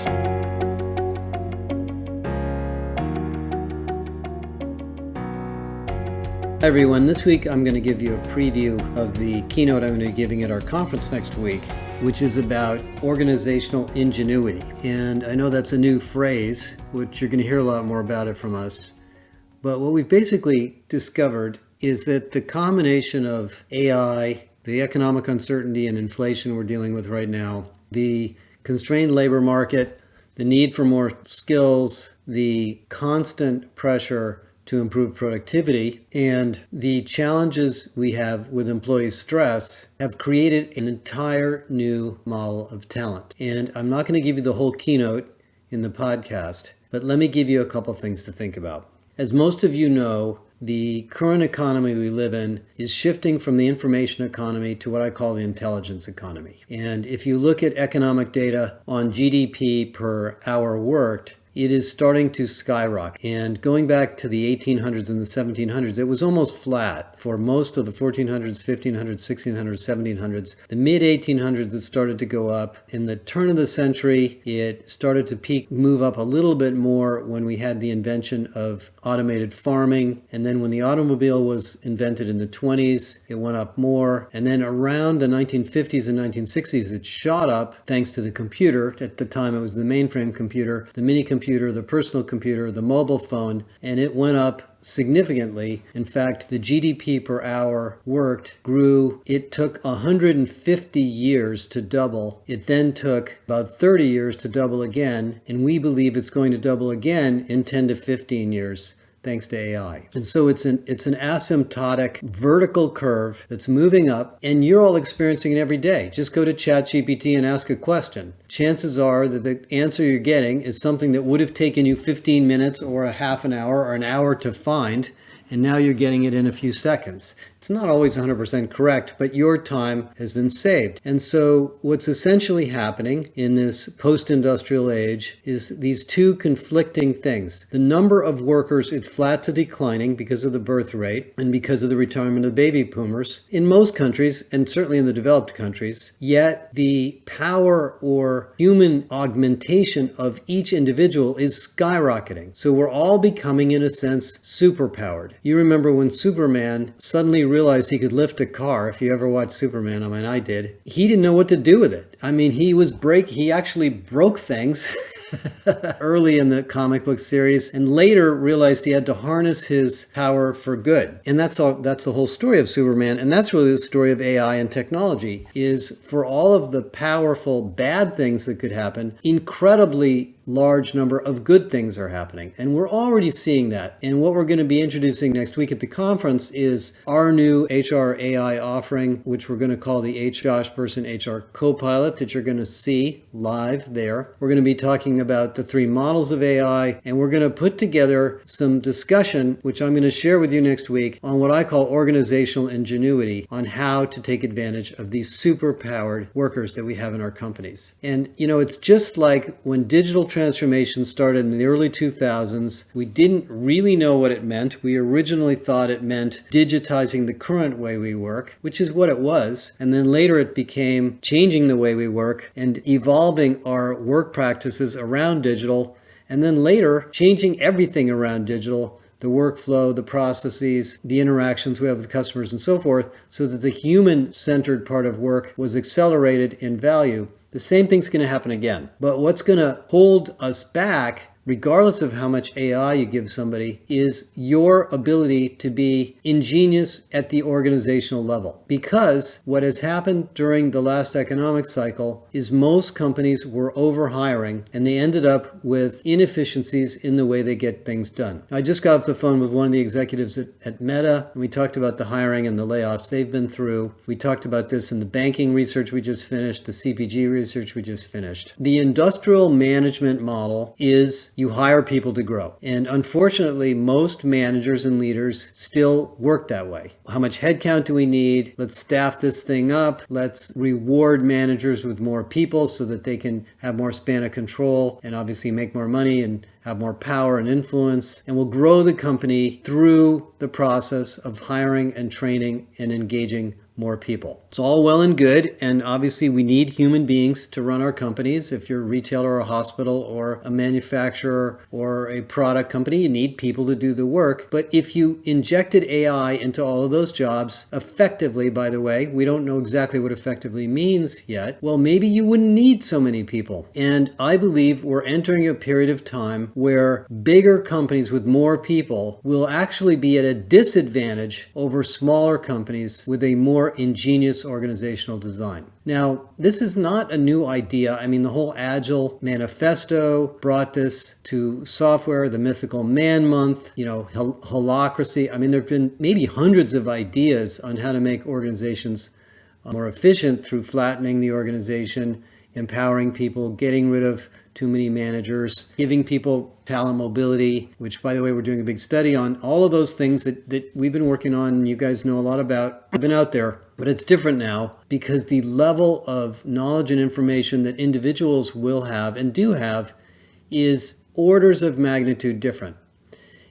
Hi everyone, this week I'm going to give you a preview of the keynote I'm going to be giving at our conference next week, which is about organizational ingenuity. And I know that's a new phrase, which you're going to hear a lot more about it from us. But what we've basically discovered is that the combination of AI, the economic uncertainty and inflation we're dealing with right now, the constrained labor market, the need for more skills, the constant pressure to improve productivity, and the challenges we have with employee stress have created an entire new model of talent. And I'm not going to give you the whole keynote in the podcast, but let me give you a couple things to think about. As most of you know, the current economy we live in is shifting from the information economy to what I call the intelligence economy. And if you look at economic data on GDP per hour worked, it is starting to skyrocket. And going back to the 1800s and the 1700s, it was almost flat for most of the 1400s, 1500s, 1600s, 1700s. The mid-1800s, it started to go up. In the turn of the century, it started to peak, move up a little bit more when we had the invention of automated farming. And then when the automobile was invented in the 20s, it went up more. And then around the 1950s and 1960s, it shot up thanks to the computer. At the time, it was the mainframe computer, the mini computer, the personal computer, the mobile phone, and it went up significantly. In fact, the GDP per hour worked grew. It took 150 years to double. It then took about 30 years to double again, and we believe it's going to double again in 10 to 15 years. Thanks to AI. And so it's an asymptotic vertical curve that's moving up, and you're all experiencing it every day. Just go to ChatGPT and ask a question. Chances are that the answer you're getting is something that would have taken you 15 minutes or a half an hour or an hour to find, and now you're getting it in a few seconds. It's not always 100% correct, but your time has been saved. And so what's essentially happening in this post-industrial age is these two conflicting things. The number of workers is flat to declining because of the birth rate and because of the retirement of baby boomers in most countries, and certainly in the developed countries. Yet the power or human augmentation of each individual is skyrocketing. So we're all becoming, in a sense, superpowered. You remember when Superman suddenly realized he could lift a car. If you ever watched Superman, I mean, I did. He didn't know what to do with it. I mean, he actually broke things early in the comic book series, and later realized he had to harness his power for good. And that's the whole story of Superman. And that's really the story of AI and technology, is for all of the powerful bad things that could happen, incredibly large number of good things are happening. And we're already seeing that. And what we're going to be introducing next week at the conference is our new HR AI offering, which we're going to call the Josh Bersin HR Copilot, that you're going to see live there. We're going to be talking about the three models of AI, and we're going to put together some discussion, which I'm going to share with you next week, on what I call organizational ingenuity, on how to take advantage of these super-powered workers that we have in our companies. And, you know, it's just like when digital transformation started in the early 2000s, we didn't really know what it meant. We originally thought it meant digitizing the current way we work, which is what it was. And then later it became changing the way we work and evolving our work practices around digital. And then later changing everything around digital, the workflow, the processes, the interactions we have with customers and so forth, so that the human-centered part of work was accelerated in value. The same thing's going to happen again. But what's going to hold us back, regardless of how much AI you give somebody, is your ability to be ingenious at the organizational level. Because what has happened during the last economic cycle is most companies were over-hiring, and they ended up with inefficiencies in the way they get things done. I just got off the phone with one of the executives at Meta, and we talked about the hiring and the layoffs they've been through. We talked about this in the banking research we just finished, the CPG research we just finished. The industrial management model is you hire people to grow. And unfortunately, most managers and leaders still work that way. How much headcount do we need? Let's staff this thing up. Let's reward managers with more people so that they can have more span of control and obviously make more money and have more power and influence. And we'll grow the company through the process of hiring and training and engaging more people. It's all well and good, and obviously we need human beings to run our companies. If you're a retailer or a hospital or a manufacturer or a product company, you need people to do the work. But if you injected AI into all of those jobs effectively, by the way, we don't know exactly what effectively means yet, well, maybe you wouldn't need so many people. And I believe we're entering a period of time where bigger companies with more people will actually be at a disadvantage over smaller companies with a more ingenious organizational design. Now, this is not a new idea. I mean, the whole Agile manifesto brought this to software, the Mythical Man Month, holacracy. I mean, there have been maybe hundreds of ideas on how to make organizations more efficient through flattening the organization, empowering people, getting rid of too many managers, giving people talent mobility, which, by the way, we're doing a big study on. All of those things that we've been working on, and you guys know a lot about. I've been out there, but it's different now because the level of knowledge and information that individuals will have and do have is orders of magnitude different.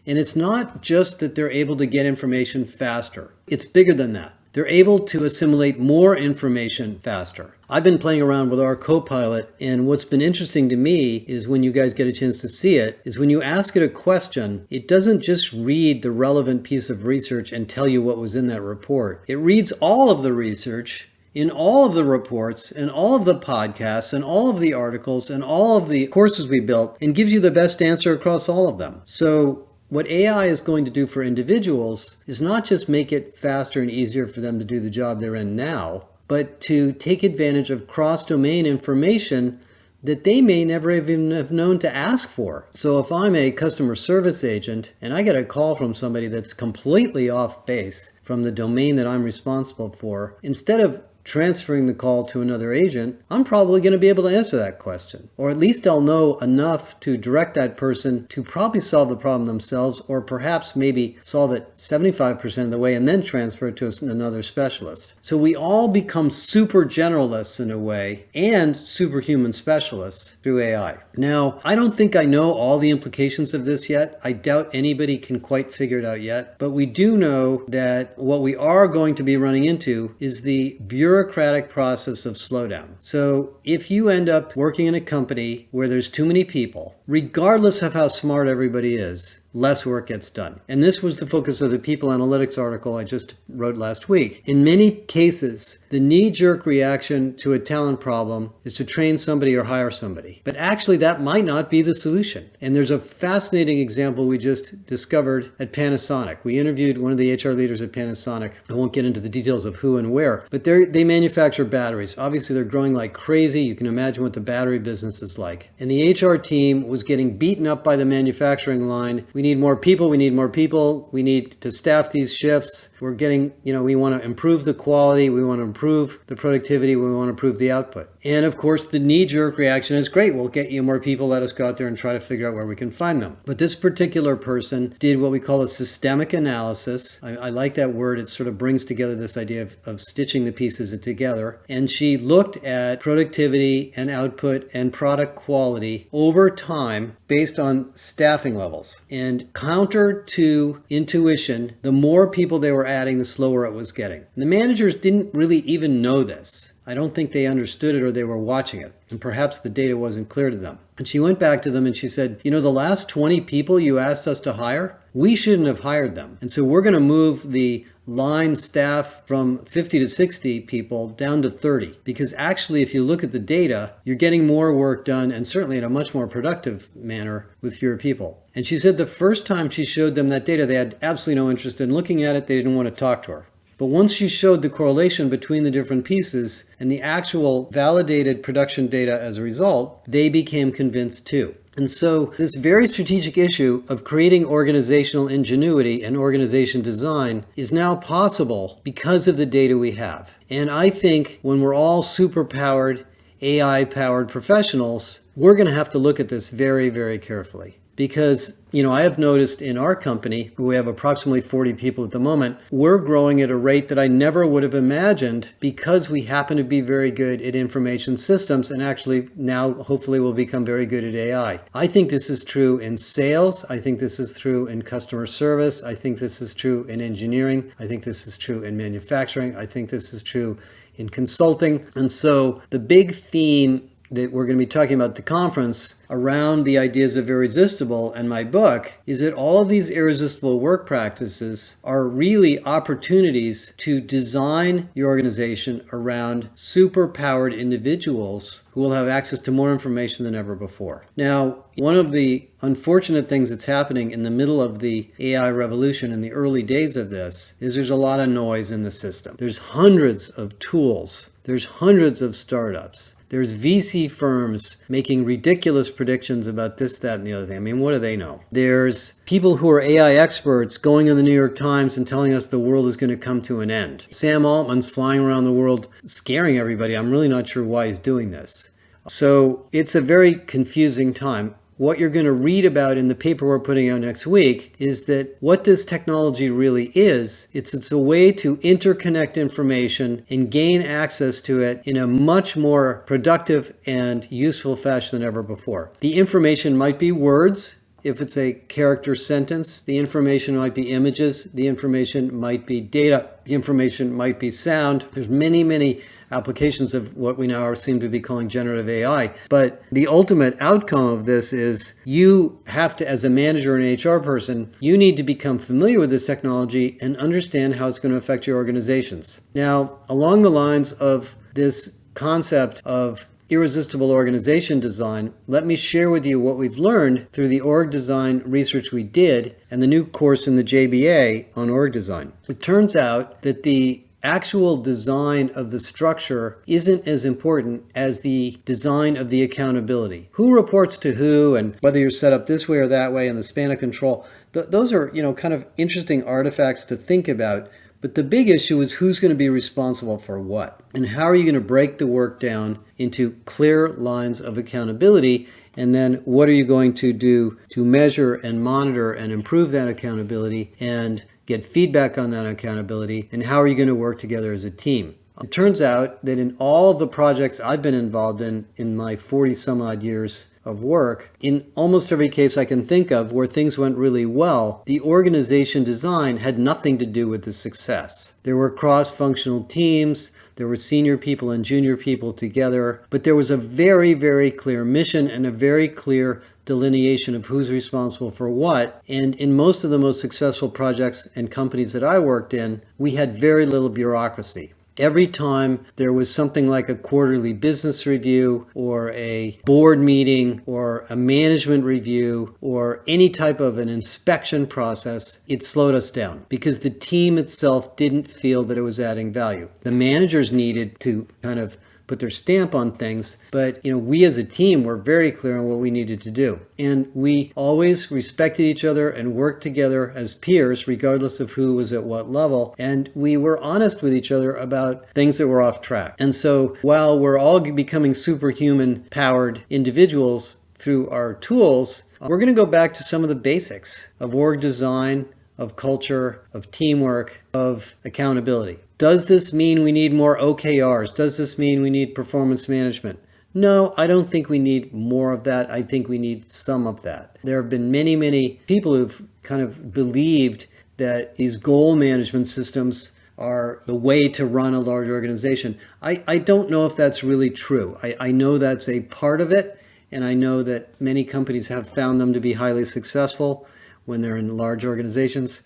And it's not just that they're able to get information faster. It's bigger than that. They're able to assimilate more information faster. I've been playing around with our Copilot, and what's been interesting to me is when you guys get a chance to see it, is when you ask it a question, it doesn't just read the relevant piece of research and tell you what was in that report. It reads all of the research in all of the reports and all of the podcasts and all of the articles and all of the courses we built and gives you the best answer across all of them. So what AI is going to do for individuals is not just make it faster and easier for them to do the job they're in now, but to take advantage of cross-domain information that they may never even have known to ask for. So if I'm a customer service agent and I get a call from somebody that's completely off base from the domain that I'm responsible for, instead of transferring the call to another agent, I'm probably going to be able to answer that question. Or at least I'll know enough to direct that person to probably solve the problem themselves, or perhaps maybe solve it 75% of the way and then transfer it to another specialist. So we all become super generalists in a way and superhuman specialists through AI. Now, I don't think I know all the implications of this yet. I doubt anybody can quite figure it out yet. But we do know that what we are going to be running into is the bureaucratic process of slowdown. So if you end up working in a company where there's too many people, regardless of how smart everybody is, less work gets done. And this was the focus of the People Analytics article I just wrote last week. In many cases, the knee-jerk reaction to a talent problem is to train somebody or hire somebody. But actually, that might not be the solution. And there's a fascinating example we just discovered at Panasonic. We interviewed one of the HR leaders at Panasonic. I won't get into the details of who and where, but they manufacture batteries. Obviously, they're growing like crazy. You can imagine what the battery business is like. And the HR team was getting beaten up by the manufacturing line. We need more people. We need more people. We need to staff these shifts. We're getting, we want to improve the quality. We want to improve the productivity. We want to improve the output. And of course, the knee-jerk reaction is great. We'll get you more people. Let us go out there and try to figure out where we can find them. But this particular person did what we call a systemic analysis. I like that word. It sort of brings together this idea of stitching the pieces together. And she looked at productivity and output and product quality over time based on staffing levels. And counter to intuition, the more people they were adding, the slower it was getting. And the managers didn't really even know this. I don't think they understood it or they were watching it. And perhaps the data wasn't clear to them. And she went back to them and she said, the last 20 people you asked us to hire, we shouldn't have hired them. And so we're going to move the line staff from 50 to 60 people down to 30. Because actually, if you look at the data, you're getting more work done and certainly in a much more productive manner with fewer people. And she said the first time she showed them that data, they had absolutely no interest in looking at it. They didn't want to talk to her. But once she showed the correlation between the different pieces and the actual validated production data as a result, they became convinced too. And so this very strategic issue of creating organizational ingenuity and organization design is now possible because of the data we have. And I think when we're all superpowered, AI-powered professionals, we're going to have to look at this very, very carefully. Because, I have noticed in our company, we have approximately 40 people at the moment, we're growing at a rate that I never would have imagined because we happen to be very good at information systems and actually now hopefully will become very good at AI. I think this is true in sales. I think this is true in customer service. I think this is true in engineering. I think this is true in manufacturing. I think this is true in consulting. And so the big theme that we're going to be talking about at the conference around the ideas of irresistible and my book is that all of these irresistible work practices are really opportunities to design your organization around superpowered individuals who will have access to more information than ever before. Now, one of the unfortunate things that's happening in the middle of the AI revolution in the early days of this is there's a lot of noise in the system. There's hundreds of tools. There's hundreds of startups. There's VC firms making ridiculous predictions about this, that, and the other thing. I mean, what do they know? There's people who are AI experts going in the New York Times and telling us the world is going to come to an end. Sam Altman's flying around the world scaring everybody. I'm really not sure why he's doing this. So it's a very confusing time. What you're going to read about in the paper we're putting out next week is that what this technology really is, it's a way to interconnect information and gain access to it in a much more productive and useful fashion than ever before. The information might be words. If it's a character sentence, the information might be images, the information might be data, the information might be sound. There's many applications of what we now seem to be calling generative AI. But the ultimate outcome of this is you have to, as a manager and HR person, you need to become familiar with this technology and understand how it's going to affect your organizations. Now, along the lines of this concept of irresistible organization design, let me share with you what we've learned through the org design research we did and the new course in the JBA on org design. It turns out that the actual design of the structure isn't as important as the design of the accountability. Who reports to who and whether you're set up this way or that way and the span of control. Those are, kind of interesting artifacts to think about. But the big issue is who's going to be responsible for what, and how are you going to break the work down into clear lines of accountability, and then what are you going to do to measure and monitor and improve that accountability and get feedback on that accountability, and how are you going to work together as a team? It turns out that in all of the projects I've been involved in my 40 some odd years of work, in almost every case I can think of where things went really well, the organization design had nothing to do with the success. There were cross-functional teams, there were senior people and junior people together, but there was a very, very clear mission and a very clear delineation of who's responsible for what. And in most of the most successful projects and companies that I worked in, we had very little bureaucracy. Every time there was something like a quarterly business review or a board meeting or a management review or any type of an inspection process, it slowed us down because the team itself didn't feel that it was adding value. The managers needed to kind of put their stamp on things, but we as a team were very clear on what we needed to do. And we always respected each other and worked together as peers, regardless of who was at what level. And we were honest with each other about things that were off track. And so while we're all becoming superhuman powered individuals through our tools, we're going to go back to some of the basics of org design, of culture, of teamwork, of accountability. Does this mean we need more OKRs? Does this mean we need performance management? No, I don't think we need more of that. I think we need some of that. There have been many people who've kind of believed that these goal management systems are the way to run a large organization. I don't know if that's really true. I know that's a part of it, and I know that many companies have found them to be highly successful when they're in large organizations.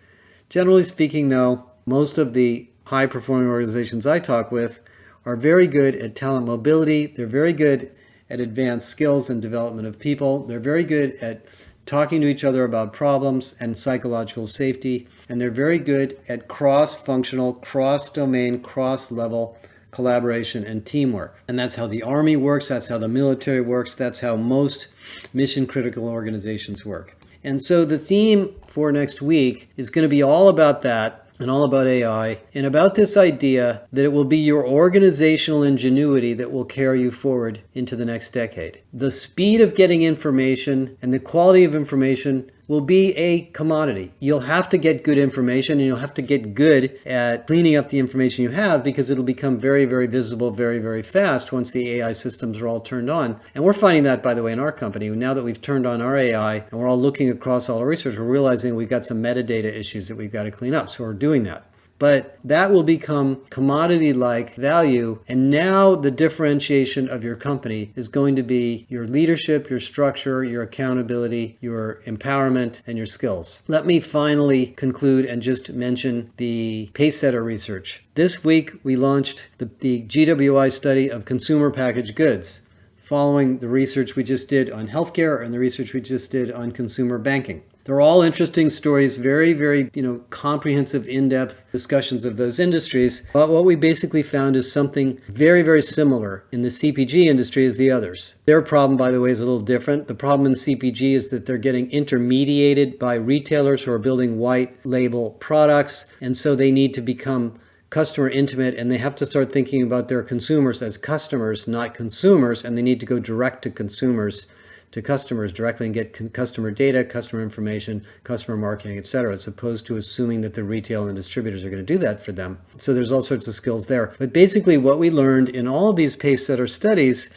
Generally speaking, though, most of the high-performing organizations I talk with are very good at talent mobility. They're very good at advanced skills and development of people. They're very good at talking to each other about problems and psychological safety. And they're very good at cross-functional, cross-domain, cross-level collaboration and teamwork. And that's how the Army works. That's how the military works. That's how most mission-critical organizations work. And so the theme for next week is going to be all about that, and all about AI, and about this idea that it will be your organizational ingenuity that will carry you forward into the next decade. The speed of getting information and the quality of information will be a commodity. You'll have to get good information, and you'll have to get good at cleaning up the information you have, because it'll become very, very visible very, very fast once the AI systems are all turned on. And we're finding that, by the way, in our company. Now that we've turned on our AI and we're all looking across all our research, we're realizing we've got some metadata issues that we've got to clean up. So we're doing that. but that will become commodity-like value. And now the differentiation of your company is going to be your leadership, your structure, your accountability, your empowerment, and your skills. Let me finally conclude and just mention the Pacesetter research. This week, we launched the GWI study of consumer packaged goods, following the research we just did on healthcare and the research we just did on consumer banking. They're all interesting stories, very, very, comprehensive, in-depth discussions of those industries. But what we basically found is something very, very similar in the CPG industry as the others. Their problem, by the way, is a little different. The problem in CPG is that they're getting intermediated by retailers who are building white label products, and so they need to become customer intimate, and they have to start thinking about their consumers as customers, not consumers, and they need to go direct to consumers, to customers directly and get customer data, customer information, customer marketing, etc., as opposed to assuming that the retail and distributors are going to do that for them. So there's all sorts of skills there. But basically what we learned in all of these Pacesetter studies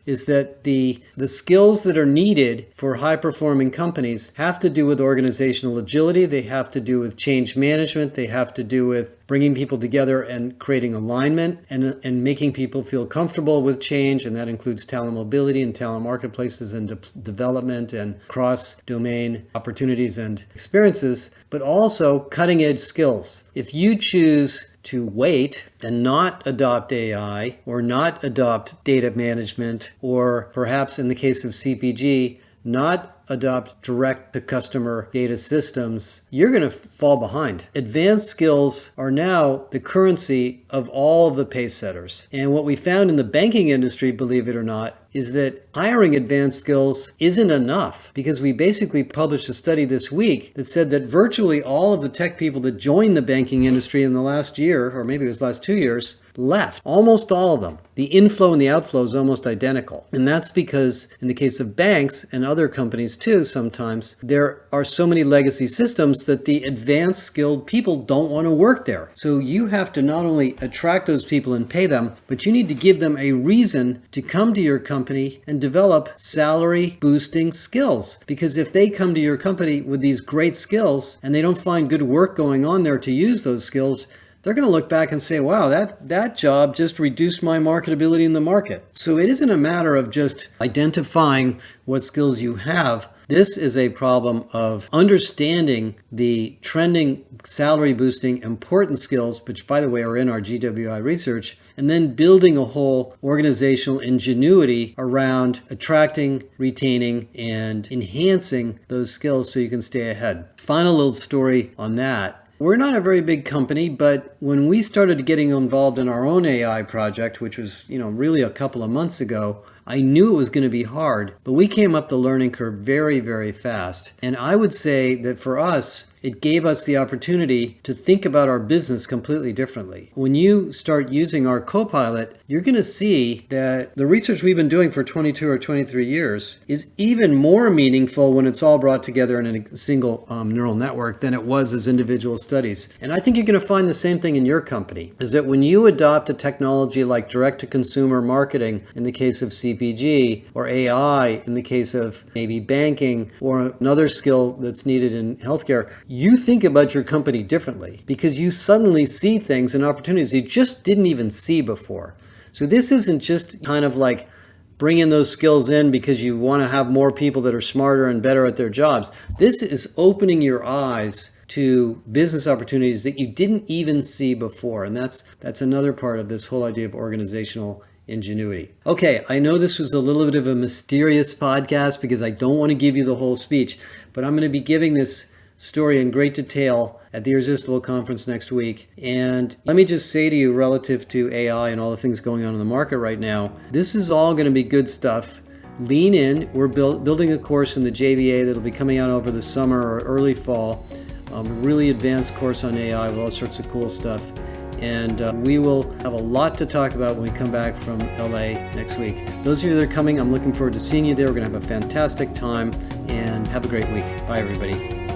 is that the skills that are needed for high-performing companies have to do with organizational agility, they have to do with change management, they have to do with bringing people together and creating alignment and making people feel comfortable with change, and that includes talent mobility and talent marketplaces and development and cross-domain opportunities and experiences, but also cutting-edge skills. If you choose to wait and not adopt AI or not adopt data management, or perhaps in the case of CPG, not adopt direct-to-customer data systems, you're going to fall behind. Advanced skills are now the currency of all of the pace setters. And what we found in the banking industry, believe it or not, is that hiring advanced skills isn't enough, because we basically published a study this week that said that virtually all of the tech people that joined the banking industry in the last year, or maybe it was last 2 years, left. Almost all of them. The inflow and the outflow is almost identical. And that's because in the case of banks and other companies too, sometimes there are so many legacy systems that the advanced skilled people don't want to work there. So you have to not only attract those people and pay them, but you need to give them a reason to come to your company and develop salary boosting skills. Because if they come to your company with these great skills and they don't find good work going on there to use those skills, they're going to look back and say, wow, that job just reduced my marketability in the market. So it isn't a matter of just identifying what skills you have. This is a problem of understanding the trending salary boosting important skills, which by the way are in our GWI research, and then building a whole organizational ingenuity around attracting, retaining, and enhancing those skills so you can stay ahead. Final little story on that. We're not a very big company, but when we started getting involved in our own AI project, which was, really a couple of months ago, I knew it was going to be hard, but we came up the learning curve very, very fast. And I would say that for us, it gave us the opportunity to think about our business completely differently. When you start using our Copilot, you're going to see that the research we've been doing for 22 or 23 years is even more meaningful when it's all brought together in a single neural network than it was as individual studies. And I think you're going to find the same thing in your company, is that when you adopt a technology like direct-to-consumer marketing in the case of CPG, or AI in the case of maybe banking, or another skill that's needed in healthcare, you think about your company differently because you suddenly see things and opportunities you just didn't even see before. So this isn't just kind of like bringing those skills in because you want to have more people that are smarter and better at their jobs. This is opening your eyes to business opportunities that you didn't even see before. And that's another part of this whole idea of organizational ingenuity. Okay, I know this was a little bit of a mysterious podcast because I don't want to give you the whole speech, but I'm going to be giving this story in great detail at the Irresistible Conference next week. And let me just say to you, relative to AI and all the things going on in the market right now, this is all going to be good stuff. Lean in. We're building a course in the JVA that'll be coming out over the summer or early fall. A really advanced course on AI with all sorts of cool stuff. And we will have a lot to talk about when we come back from LA next week. Those of you that are coming, I'm looking forward to seeing you there. We're going to have a fantastic time and have a great week. Bye, everybody.